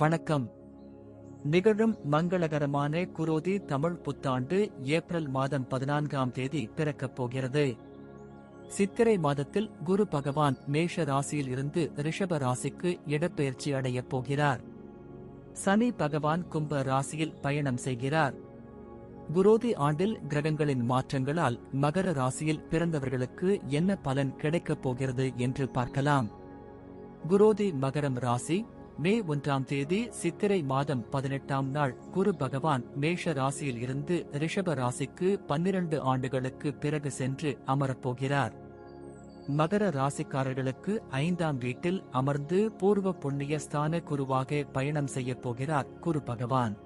வணக்கம். நிகழும் மங்களகரமான குரோதி தமிழ் புத்தாண்டு ஏப்ரல் மாதம் 14ஆம் தேதி பிறக்கப் போகிறது. சித்திரை மாதத்தில் குரு பகவான் மேஷ ராசியில் இருந்து ரிஷப ராசிக்கு இடப்பெயர்ச்சி அடையப் போகிறார். சனி பகவான் கும்ப ராசியில் பயணம் செய்கிறார். குரோதி ஆண்டில் கிரகங்களின் மாற்றங்களால் மகர ராசியில் பிறந்தவர்களுக்கு என்ன பலன் கிடைக்கப் போகிறது என்று பார்க்கலாம். குரோதி மகரம் ராசி. மே 1ஆம் தேதி சித்திரை மாதம் 18ஆம் நாள் குரு பகவான் மேஷ ராசியில் இருந்து ரிஷப ராசிக்கு 12 ஆண்டுகளுக்கு பிறகு சென்று அமரப்போகிறார். மகர ராசிக்காரர்களுக்கு 5ஆம் வீட்டில் அமர்ந்து பூர்வ புண்ணிய ஸ்தான குருவாக பயணம் செய்யப் போகிறார் குரு பகவான்.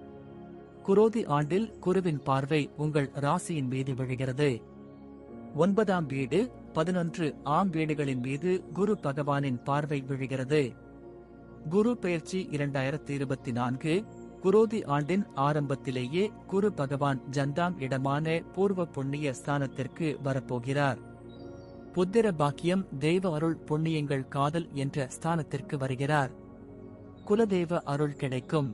குரோதி ஆண்டில் குருவின் பார்வை உங்கள் ராசியின் மீது விழுகிறது. 9ஆம் வீடு 11 ஆம் வீடுகளின் மீது குரு பகவானின் பார்வை விழுகிறது. குரு பெயர்ச்சி 2024. குரோதி ஆண்டின் ஆரம்பத்திலேயே குரு பகவான் ஜந்தாம் இடமான பூர்வ புண்ணிய ஸ்தானத்திற்கு வரப்போகிறார். புத்திர பாக்கியம், தெய்வ அருள், புண்ணியங்கள், காதல் என்ற ஸ்தானத்திற்கு வருகிறார். குலதெய்வ அருள் கிடைக்கும்.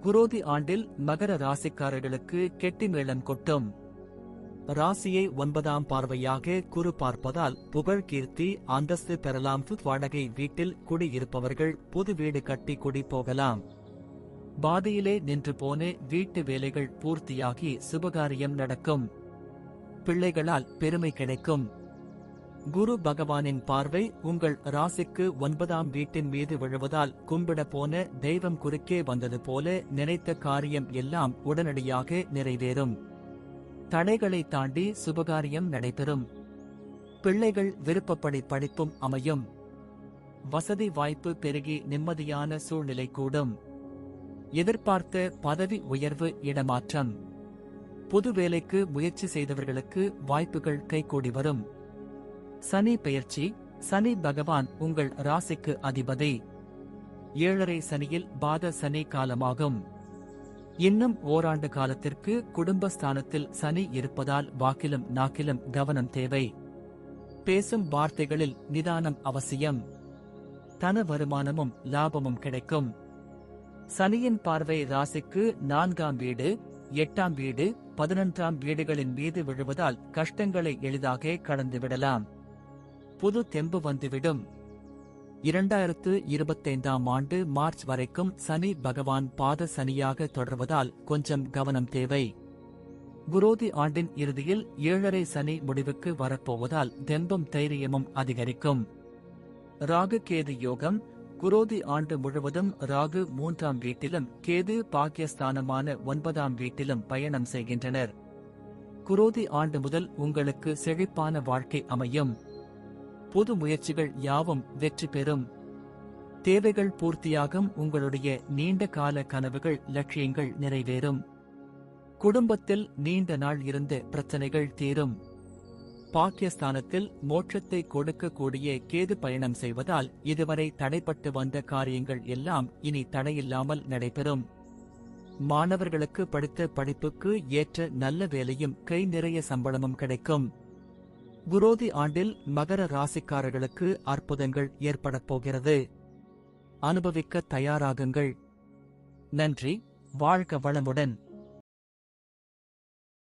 குரோதி ஆண்டில் மகர ராசிக்காரர்களுக்கு கெட்டி மேளம் கொட்டும். ராசியை 9ஆம் பார்வையாக குரு பார்ப்பதால் புகழ், கீர்த்தி, அந்தஸ்து பெறலாம். வாடகை வீட்டில் குடியிருப்பவர்கள் புது வீடு கட்டி குடி போகலாம். பாதியிலே நின்று போன வீட்டு வேலைகள் பூர்த்தியாகி சுபகாரியம் நடக்கும். பிள்ளைகளால் பெருமை கிடைக்கும். குரு பகவானின் பார்வை உங்கள் ராசிக்கு 9ஆம் வீட்டின் மீது விழுவதால் கும்பிட போன தெய்வம் குறுக்கே வந்தது போல நினைத்த காரியம் எல்லாம் உடனடியாக நிறைவேறும். தடைகளை தாண்டி சுபகாரியம் நடைபெறும். பிள்ளைகள் விருப்பப்படி படிப்பும் அமையும். வசதி வாய்ப்பு பெருகி நிம்மதியான சூழ்நிலை கூடும். எதிர்பார்த்த பதவி உயர்வு, இடமாற்றம். புது வேலைக்கு முயற்சி செய்தவர்களுக்கு வாய்ப்புகள் கைகூடி வரும். சனி பெயர்ச்சி. சனி பகவான் உங்கள் ராசிக்கு அதிபதி. 7.5 சனியில் பாத சனி காலமாகும். இன்னும் ஓராண்டு காலத்திற்கு குடும்பஸ்தானத்தில் சனி இருப்பதால் வாக்கிலும் நாக்கிலும் கவனம் தேவை. பேசும் வார்த்தைகளில் நிதானம் அவசியம். தன வருமானமும் லாபமும் கிடைக்கும். சனியின் பார்வை ராசிக்கு 4ஆம் வீடு, 8ஆம் வீடு, 11ஆம் வீடுகளின் மீது விழுவதால் கஷ்டங்களை எளிதாக கடந்துவிடலாம். புது தெம்பு வந்துவிடும். 2025ஆம் ஆண்டு மார்ச் வரைக்கும் சனி பகவான் பாத சனியாக தொடர்வதால் கொஞ்சம் கவனம் தேவை. குரோதி ஆண்டின் இறுதியில் 7.5 சனி முடிவுக்கு வரப்போவதால் தெம்பும் தைரியமும் அதிகரிக்கும். ராகு கேது யோகம். குரோதி ஆண்டு முழுவதும் ராகு 3ஆம் வீட்டிலும் கேது பாக்கியஸ்தானமான 9ஆம் வீட்டிலும் பயணம் செய்கின்றனர். குரோதி ஆண்டு முதல் உங்களுக்கு செழிப்பான வாழ்க்கை அமையும். புது முயற்சிகள் யாவும் வெற்றி பெறும். தேவைகள் பூர்த்தியாகும். உங்களுடைய நீண்ட கால கனவுகள், லட்சியங்கள் நிறைவேறும். குடும்பத்தில் நீண்ட நாள் இருந்த பிரச்சனைகள் தீரும். பாக்கியஸ்தானத்தில் மோட்சத்தை கொடுக்கக்கூடிய கேது பயணம் செய்வதால் இதுவரை தடைப்பட்டு வந்த காரியங்கள் எல்லாம் இனி தடையில்லாமல் நடைபெறும். மாணவர்களுக்கு படித்த படிப்புக்கு ஏற்ற நல்ல வேலையும் கை நிறைய சம்பளமும் கிடைக்கும். குரோதி ஆண்டில் மகர ராசிக்காரர்களுக்கு அற்புதங்கள் ஏற்படப் போகிறது. அனுபவிக்க தயாராகுங்கள். நன்றி. வாழ்க வளமுடன்.